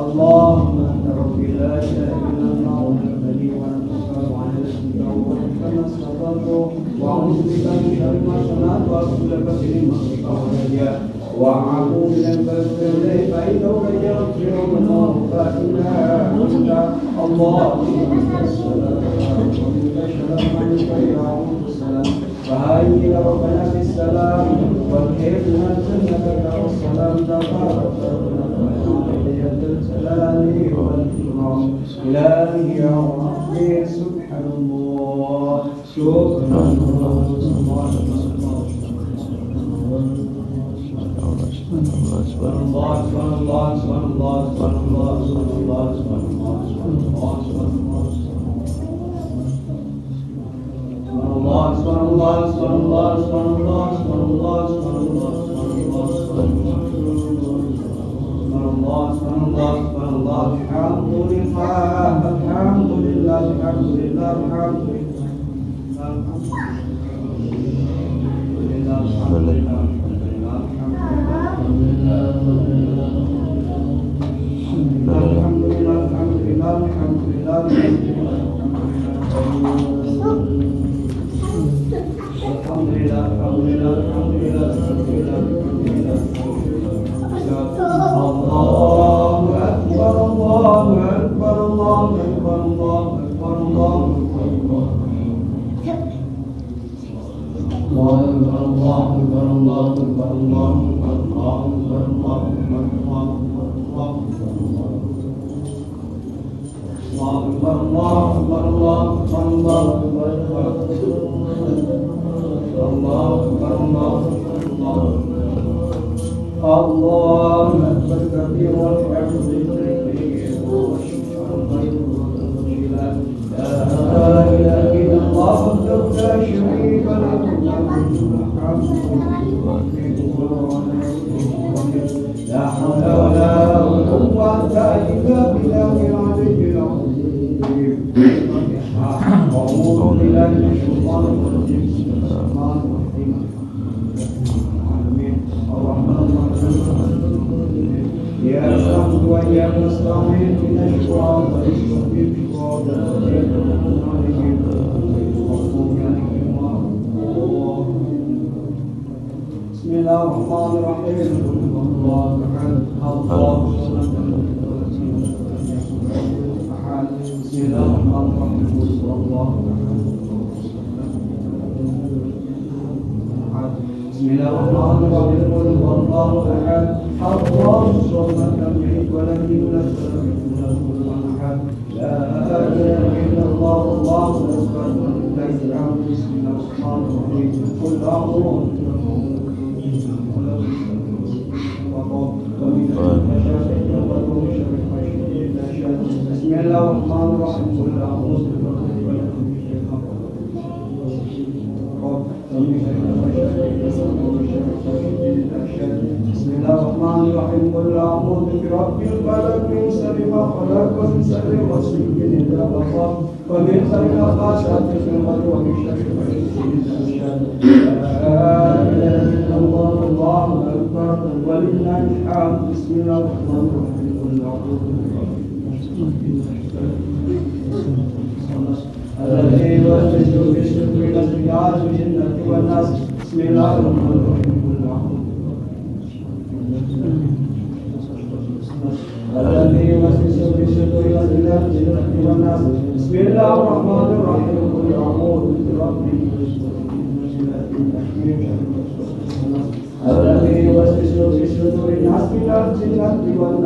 اللهم انت ربي لا اله الا الله وحدني ونصر على اسمك وكما استطعت واعوذ بك من شر ما صنعت واغفر لك بنعمتك وهديا واعوذ بك من فانه من يغفر الله فانها انت اللهم السلام ومنك السلام عليك يعود السلام فهيئ ربنا بالسلام والحفظ سنتك والسلام تبارك ربنا الجلال والإكرام إلهي يا ربي سبحان الله سبحان الله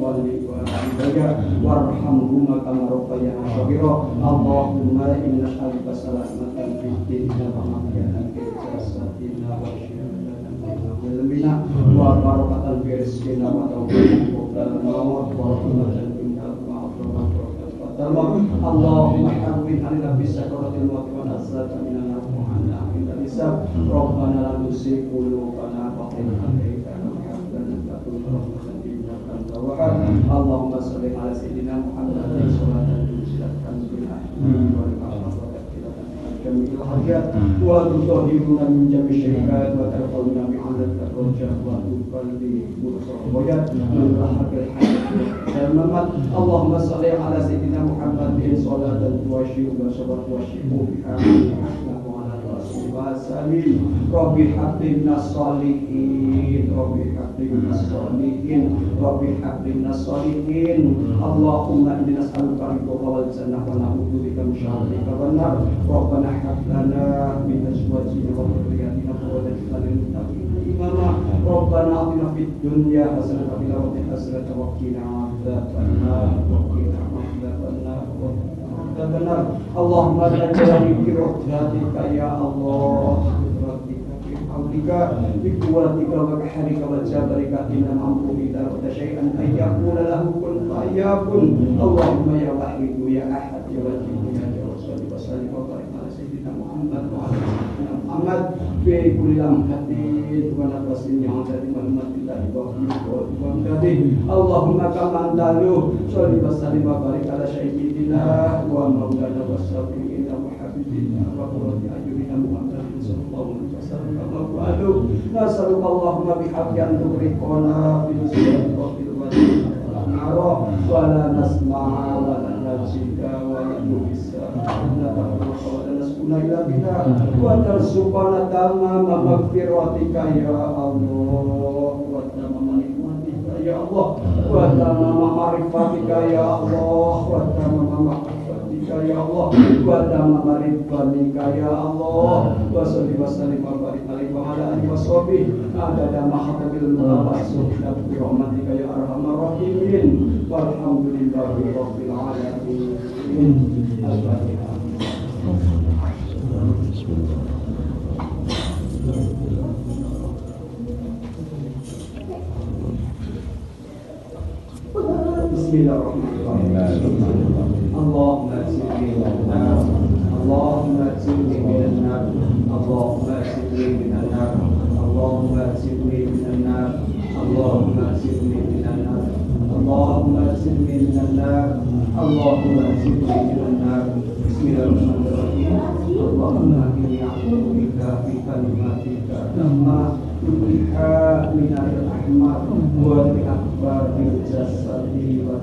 walidayya warhamhuma kama rabbayana shaghira. Allahumma inna nas'aluka salamatan fid din wa ma'afiyatan fil jasadina wa syafatan min dzambina wa barakatan fi rizqina wa tawfiqan wa rahmatan minka Allahumma hawwin 'alaina bis sakaratil maut wa nazzata minan nar wa 'anna 'inda hisab. Rabbana la tuzigh qulubana ba'da idh hadaytana wa hab lana min ladunka rahmatan innaka antal wahhab. Allahumma shalli 'ala sayyidina Muhammadin sholatan tusilatan bil ahli wal jami'il hajat wa tutahhiruna min jami'i syirkat wa tarfa'una bi'adat darajat wa tuqalli mursalayat min rahmatil hayat wa mamat. Allahumma shalli 'ala sayyidina Muhammadin sholatan tuwashi'u wa sabat washi'u biha wa 'ala alihi wa sahbihi. Rabbi hablina sholihin, Rabbi hablina sholihin, Rabbi hablina sholihin. Allahumma inna nas'aluka ridhaka wal jannah wa na'udzubika min syarrika wan nar. Rabbana hab lana min azwajina wa dhurriyyatina qurrata a'yunin imama. Rabbana atina fid dunya hasanatan wa fil akhirati hasanatan wa qina adzabannar. Allahumma taj'alni fi rahmatika ya Allah, بقوتك وبحرك وجبرك إن الأمر إذا أردت شيئا أن يقول له كن فيكون. اللهم يا وحيد يا أحد يا لطيف يا جواد صل وسلم وبارك على سيدنا محمد وعلى سيدنا محمد في كل لمحة ونفس عدد محمد الله وبركاته. اللهم كما أنزلوا صل وسلم وبارك على سيدنا ومولانا وشفيعنا وحبيبنا وقرة أعيننا محمد صلى الله عليه وسلم. Aduh, nasaluk Allahumma bihaqqi an tughriqana bil sirri wa bil wadi naro wa la nasma'a wa la najida wa la nubisa la taqwa wa la nasuna ila bina wa tarzuqana tamama maghfiratika ya Allah wa tamama nikmatika ya Allah wa tamama ma'rifatika ya Allah wa tamama ya Allah wa tamama ridwanika ya Allah wa salli wa sallim wa barik alaihi wa ala alihi wa sahbihi adada mahtabil mutabassu bi rahmatika ya arhamar rahimin walhamdulillahi rabbil alamin. Al-Fatihah. Bismillahirrahmanirrahim. Allahumma ajirni minan nar, Allahumma ajirni minan nar, Allahumma ajirni minan nar, Allahumma ajirni minan nar, Allahumma ajirni minan nar, Allahumma ajirni minan nar, Allahumma ajirni minan nar. Bismillahirrahmanirrahim. Allahumma inni a'udzubika bi kalimatika tamma tubiha min al-ahmar wa bi akbaril jasadi wa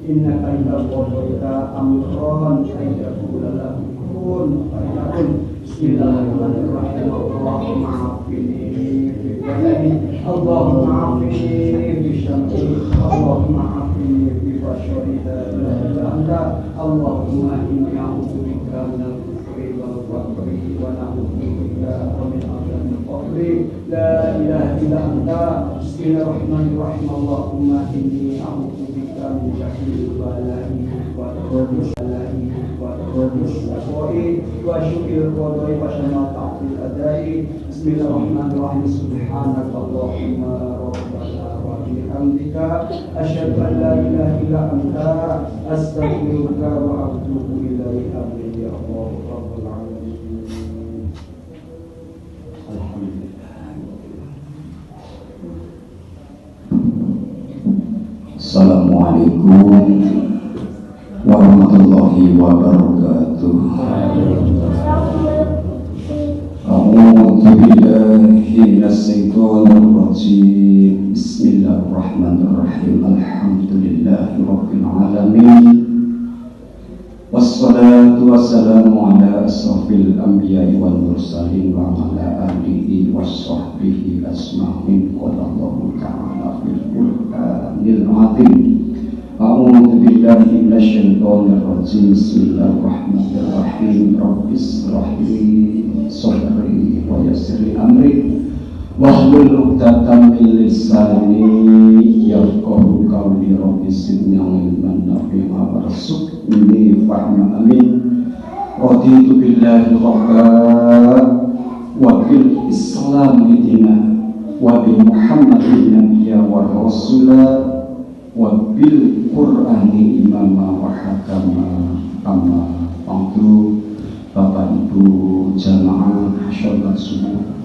innaka idza qadaita amran fayakun lahu kun fayakun. Bismillahirrahmanirrahim. Allahumma afini bi badani, Allahumma afini bi syamsi, Allahumma afini bi bashari anta. Allahumma inni a'udzubika minal kufri wal faqri wa na'udzubika min adzabil qabri. La ilaha illa anta. Bismillahirrahmanirrahim. Allahumma inni a'udzubika min syarril bala'i wa syarril bala'i wa syarril syaqai wa syu'il qadai wa syamatatil adai. Bismillahirrahmanirrahim. Subhanaka Allahumma rabbana wa bihamdika asyhadu an la ilaha illa anta astaghfiruka wa atubu ilaika. Amin ya Allah rabbal alamin. Alhamdulillah. Assalamualaikum warahmatullahi wabarakatuh. A'udzu billahi minas syaitonir rajim. Bismillahirrahmanirrahim. Alhamdulillahi rabbil alamin. Wassalatu wassalamu ala asrafil anbiya'i wal mursalin wa ala alihi wassahbihi asma'in. Qala Allahu ta'ala fil Qur'anil 'azim. A'udzu billahi minasy syaithanir rajim. Bismillahirrahmanirrahim. Rabbis shrah li sadri wa yassir li amri wahlul 'uqdatam min lisani yafqahu qawli rabbi zidni ilman nafi'a warzuqni fahma amin. Raditu billahi rabba wa bil islam dina wa bi muhammadin nabiyya wa rasula wa bil qur'ani imama wa hakama. Amma ba'du. Bapak Ibu jamaah sholat subuh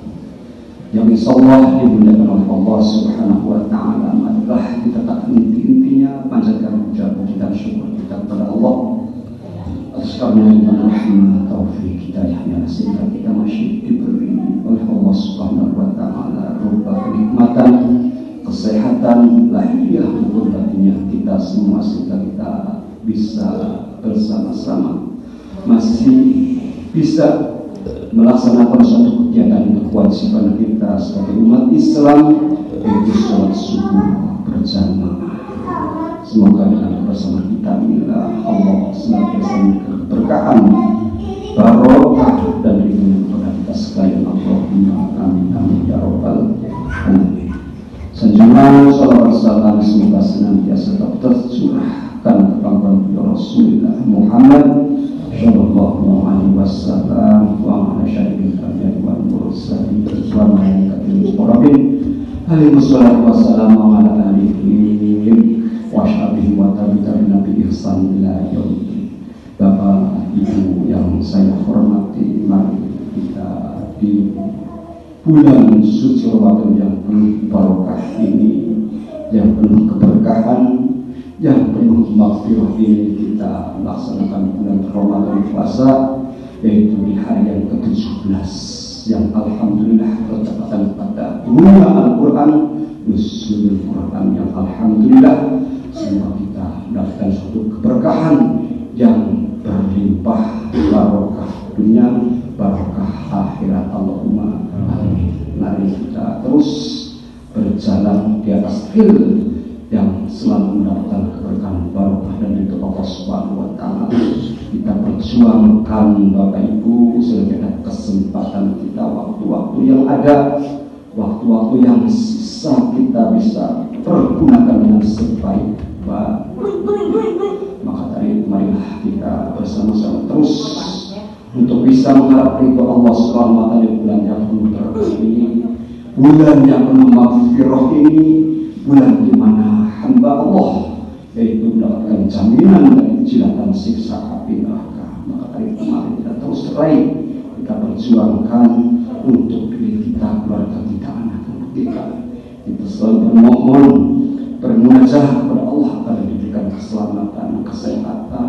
yang insyaallah dimuliakan oleh Allah Subhanahu wa taala, adalah kita tak intinya panjatkan puja puji dan syukur kita kepada Allah atas karunia rahmat taufik hidayahnya, sehingga kita masih diberi oleh Allah Subhanahu wa taala rupa kenikmatan, kesehatan lahiriah maupun batinnya kita semua, sehingga kita bisa bersama-sama masih bisa melaksanakan suatu kegiatan atau kewajiban kita sebagai umat Islam, yaitu sholat subuh berjamaah. Semoga dengan bersama kita inilah Allah senantiasa memberikan keberkahan, barokah dan ridho kepada kita sekalian. Allahumma amin amin ya rabbal alamin. Sanjungan salawat salam semoga senantiasa tercurahkan kepada Rasulullah Muhammad sallallahu alaihi wasallam wa ala syarifil anbiya'i wal mursalin wa malaikatil muqarrabin alaihi wassalatu wassalamu ala alihi wa sahbihi wa tabi'in nabi ihsan ila yaumil. Bapak Ibu yang saya hormati, mari kita di bulan suci Ramadan yang penuh barokah ini, yang penuh keberkahan, yang penuh maghfirah ini, kita melaksanakan bulan Ramadan puasa, yaitu di hari yang ke-17 yang alhamdulillah bertepatan pada bulan Al-Quran, nuzulul Quran yang alhamdulillah semoga kita mendapatkan suatu keberkahan yang berlimpah, barokah dunia, barokah akhirat. Allahumma amin. Mari kita terus berjalan di atas hil yang selalu mendapatkan keberkahan, barokah dan ridho Allah Subhanahu wa taala. Kita perjuangkan Bapak Ibu sehingga ada kesempatan kita, waktu-waktu yang ada, waktu-waktu yang sisa kita bisa pergunakan dengan sebaik baik. Maka dari marilah kita bersama-sama terus untuk bisa mengharap ridho Allah Subhanahu wa taala di bulan yang penuh berkah ini, bulan yang penuh maghfirah ini, bulan di mana hamba Allah yaitu mendapatkan jaminan dari jilatan siksa api neraka. Maka dari kemarin kita terus raih, kita perjuangkan untuk diri kita, keluarga kita, anak-anak kita. Kita selalu bermohon, bermunajah kepada Allah agar diberikan keselamatan, kesehatan,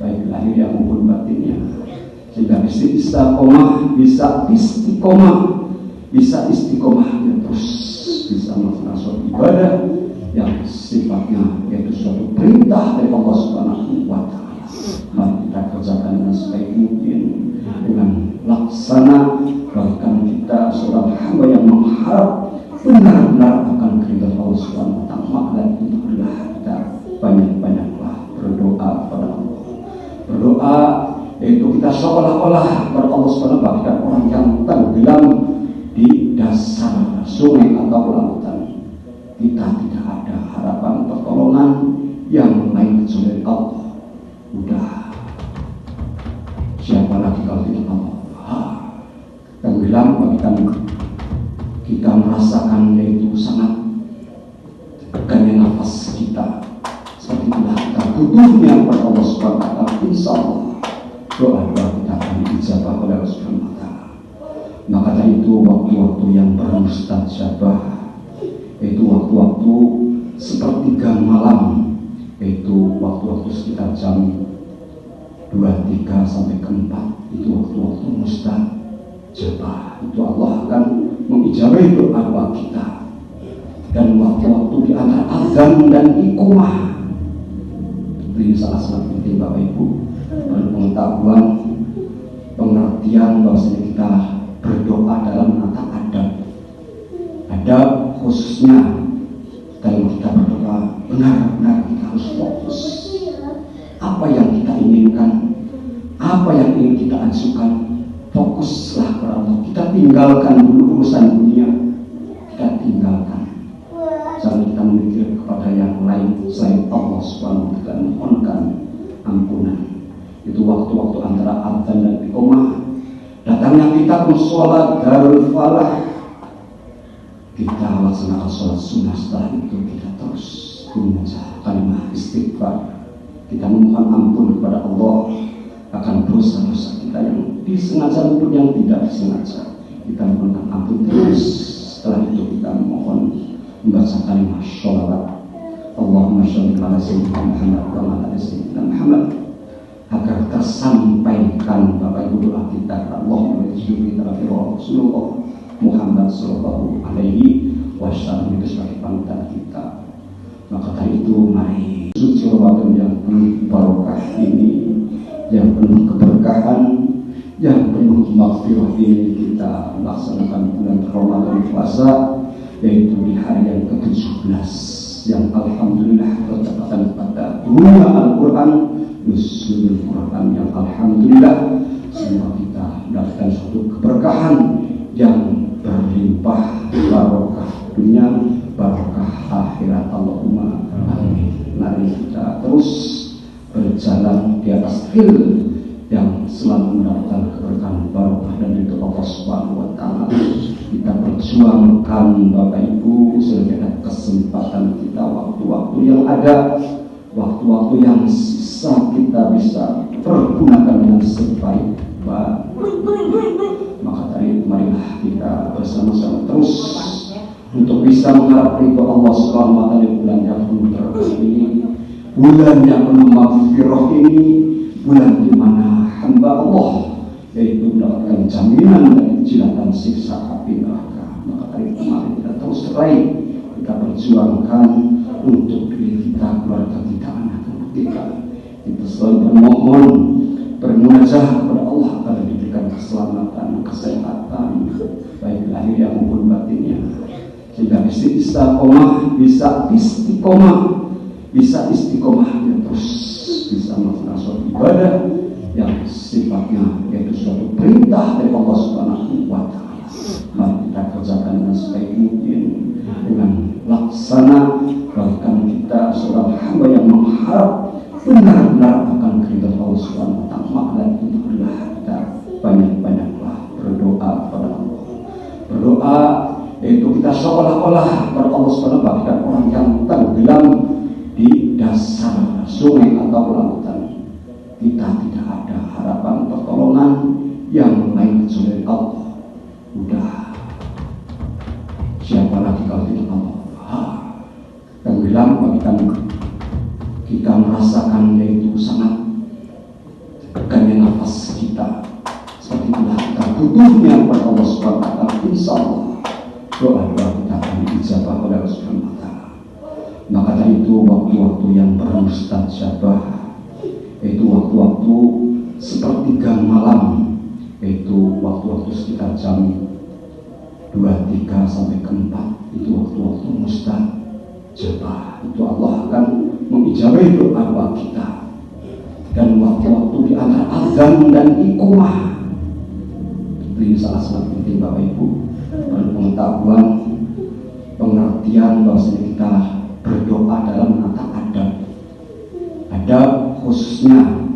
baik lahiriah maupun batinnya, sehingga bisa istiqomah dan terus bisa melakukan suatu ibadah yang sifatnya yaitu suatu perintah dari Allah Subhanahu wa taala. Mari kita kerjakan dengan sebaik mungkin, dengan laksana, bahkan kita seorang hamba yang mengharap benar-benar akan keridhaan Allah Subhanahu wa taala. Maka itulah kita banyak-banyaklah berdoa kepada Allah. Berdoa yaitu kita seolah-olah kepada Allah Subhanahu wa taala bahkan orang yang tenggelam di dasar sungai atau lautan. Kita tidak ada harapan pertolongan yang lain kecuali Allah. Udah, siapa lagi kalau tidak Allah? Tenggelam bahkan kita merasakan yaitu sangat tekannya nafas kita. Seperti itulah kita butuhnya kepada Allah Subhanahu wa taala. Insya Allah doa-doa kita akan dijabah oleh Allah Subhanahu wa taala. Maka dari itu waktu-waktu yang bermustajabah, yaitu waktu-waktu sepertiga malam, yaitu waktu-waktu sekitar jam 2, 3 sampai ke 4, itu waktu-waktu mustajabah. Itu Allah akan mengijabahi doa kita. Dan waktu-waktu di antara azan dan iqamah, ini sangat-sangat penting Bapak Ibu, perlu pengetahuan, pengertian bahwasanya kita berdoa dalam menata adab khususnya dalam kita berdoa, benar-benar kita harus fokus apa yang kita inginkan, apa yang ingin kita ajukan. Fokuslah kepada Allah. Kita tinggalkan dulu urusan dunia, ampunan. Itu waktu-waktu antara adzan dan iqamah. Datangnya kita ke sholat Darul Falah, kita laksanakan sholat sunnah. Setelah itu kita terus membaca kalimat istighfar. Kita memohon ampun kepada Allah akan dosa-dosa kita yang disengaja maupun yang tidak disengaja. Kita memohon ampun terus. Setelah itu kita memohon membaca kalimat sholawat. Allahumma sholli ala sayyidina Muhammad wa ala sayyidina Muhammad, agar tersampaikan Bapak Ibu doa kita. Allahumma sholli ala Rasulullah Muhammad sallallahu alaihi wasallam, itu sebagai panutan kita. Maka dari itu mari suci Ramadan yang penuh barokah ini, yang penuh keberkahan, yang penuh maghfirah ini, kita melaksanakan bulan Ramadan puasa, yaitu di hari yang ke-17 yang alhamdulillah tercapatan pada dunia Al-Quran, nuzulul Quran, yang alhamdulillah semua kita mendapatkan suatu keberkahan yang berlimpah, barokah dunia, barokah akhirat. Allahumma amin. Mari kita terus berjalan di atas hil yang selalu mendapatkan keberkahan, barokah dan itu Allah Subhanahu wa taala. Kita perjuangkan Bapak Ibu sehingga ada kesempatan kita, waktu-waktu yang ada, waktu-waktu yang sisa, kita bisa pergunakan dengan sebaik-baik. Maka dari marilah kita bersama-sama terus untuk bisa mengharap ridho Allah Subhanahu wa taala di bulan yang penuh berkah ini, bulan yang penuh maghfirah ini, bulan di mana hamba Allah yaitu mendapatkan jaminan dari jilatan siksa api neraka. Maka dari kemarin kita terus raih, kita perjuangkan untuk diri kita, keluarga kita, anak-anak kita. Kita selalu bermohon, bermunajah kepada Allah agar diberikan keselamatan, kesehatan, baik lahir maupun batinnya, sehingga bisa istiqomah dan terus bisa melakukan suatu ibadah yang sifatnya yaitu suatu perintah dari Allah Subhanahu wa taala. Mari kita kerjakan dengan sebaik mungkin, dengan laksana, bahkan kita seorang hamba yang mengharap benar-benar akan keridhaan Allah Subhanahu wa taala. Maka itu adalah kita banyak-banyaklah berdoa kepada Allah. Berdoa yaitu kita seolah-olah kepada Allah Subhanahu wa taala bahkan orang yang tenggelam di dasar sungai atau lautan. Kita tidak ada harapan pertolongan yang lain kecuali Allah. Udah, siapa lagi kalau tidak Allah? Tenggelam bahkan kita merasakan yaitu sangat tegannya nafas kita. Seperti itulah kita butuhnya kepada Allah Subhanahu wa taala. Insya Allah doa-doa kita akan dijabah oleh Allah Subhanahu wa taala. Maka dari itu waktu-waktu yang bermustajabah, yaitu waktu-waktu sepertiga malam, yaitu waktu-waktu sekitar jam 2, 3 sampai ke 4, itu waktu-waktu mustajabah. Itu Allah akan mengijabahi doa kita. Dan waktu-waktu di antara azan dan iqamah, ini sangat-sangat penting Bapak Ibu, perlu pengetahuan, pengertian bahwasanya kita berdoa dalam menata adab. Adab khususnya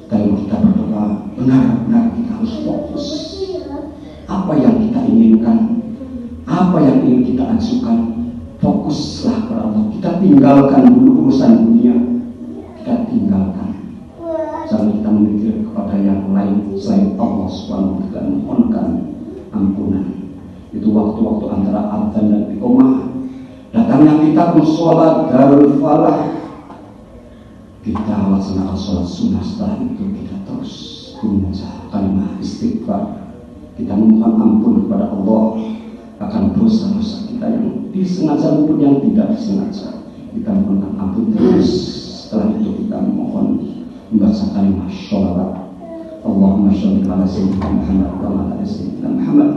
dalam kita berdoa, benar-benar kita harus fokus. Apa yang kita inginkan, apa yang ingin kita ajukan, fokuslah kepada Allah. Kita tinggalkan dulu urusan dunia, kita tinggalkan. Jangan kita memikir kepada yang lain selain Allah Subhanahu wa taala, mohonkan ampunan. Itu waktu-waktu antara adzan dan iqamah. Datangnya kita ke sholat Darul Falah, kita laksanakan sholat sunnah. Setelah itu kita terus membaca kalimat istighfar. Kita memohon ampun kepada Allah akan dosa-dosa kita yang disengaja maupun yang tidak disengaja. Kita mohonkan ampun terus. Setelah itu kita memohon membaca kalimat sholawat. Allahumma sholli ala sayyidina Muhammad wa ala sayyidina Muhammad,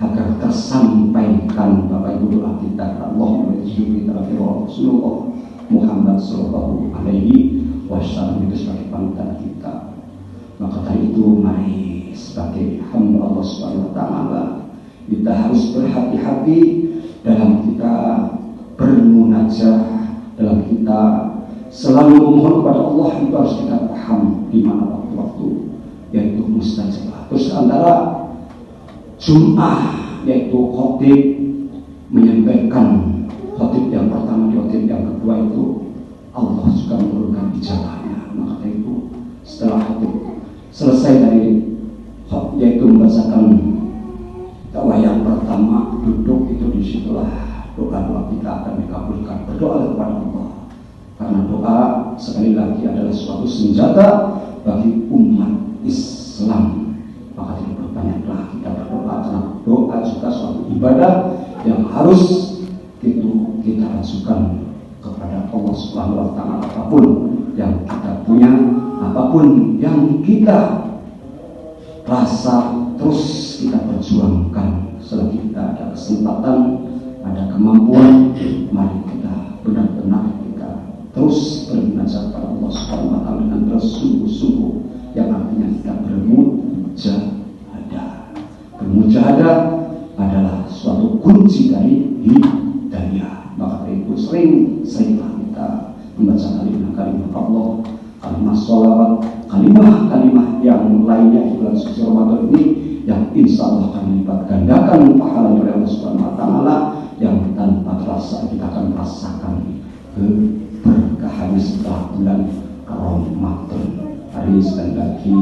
agar tersampaikan Bapak Ibu doa kita. Allahumma sholli ala Rasulullah Muhammad sallallahu alaihi wasallam, itu sebagai panutan kita. Maka dari itu mari sebagai hamba Allah Subhanahu wa taala kita harus berhati-hati dalam kita bermunajah, dalam kita selalu memohon kepada Allah itu harus kita paham di mana waktu-waktu yaitu mustajabah. Terus antara Jum'ah yaitu khotib menyampaikan khotib yang pertama di khotib yang kedua itu Allah juga menurunkan ijabahnya. Maka itu setelah khotib selesai dari yaitu membacakan dakwah yang pertama, duduk itu disitulah doa-doa kita akan dikabulkan. Berdoa kepada Allah, karena doa sekali lagi adalah suatu senjata bagi umat Islam. Maka berbanyaklah kita berdoa, karena doa juga suatu ibadah yang harus itu kita ajukan kepada Allah Subhanahu wa Ta'ala. Apapun yang kita punya, apapun yang kita rasa, terus kita perjuangkan. Selagi kita ada kesempatan, ada kemampuan, mari kita benar-benar kita terus bermunajat kepada Allah Subhanahu wa Ta'ala dengan bersungguh-sungguh, yang artinya kita bermujahadah. Bermujahadah adalah suatu kunci dari hidayah. Maka itu sering-seringlah kita membaca kalimat-kalimat Allah, kalimat sholawat, kalimat-kalimat yang lainnya di bulan suci Ramadan ini, yang insya Allah akan melipat gandakan pahala oleh Allah Subhanahu wa Ta'ala, yang tanpa terasa kita akan merasakan keberkahan setelah bulan Ramadan. Hari sekali lagi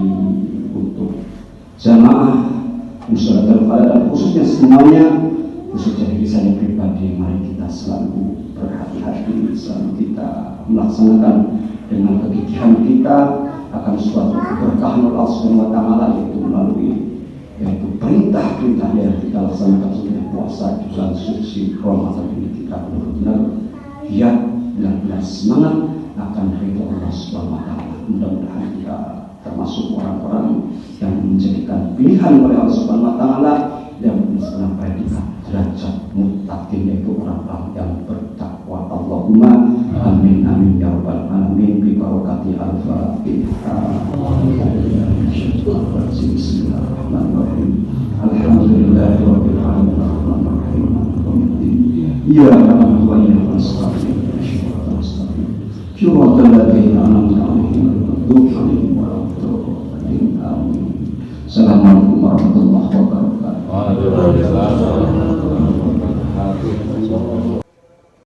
untuk jamaah Musyarakat Al-Falah dan khususnya semuanya, khususnya diri saya pribadi, mari kita selalu berhati-hati, selalu kita melaksanakan dengan kegigihan kita akan suatu keberkahan Allah Subhanahu wa Ta'ala, yaitu melalui perintah-perintah yang kita laksanakan sebagai puasa di bulan suci Ramadan ini. Kita benar-benar giat, benar-benar semangat akan ridho Allah Subhanahu wa Ta'ala. Mudah-mudahan kita termasuk orang-orang yang menjadikan pilihan oleh Allah Subhanahu wa Ta'ala yang menjadikan predikat derajat muttaqin, yaitu orang-orang yang bertakwa. Allahumma amin amin ya rabbal alamin bi barakati al-Fatihah. Bismillahirrahmanirrahim. Alhamdulillahirabbil alamin arrahmanir rahim iyyaka na'budu wa iyyaka nasta'in ihdinas siratal ladzina an'amta 'alaihim ghairil maghdubi 'alaihim. Assalamualaikum warahmatullahi wabarakatuh.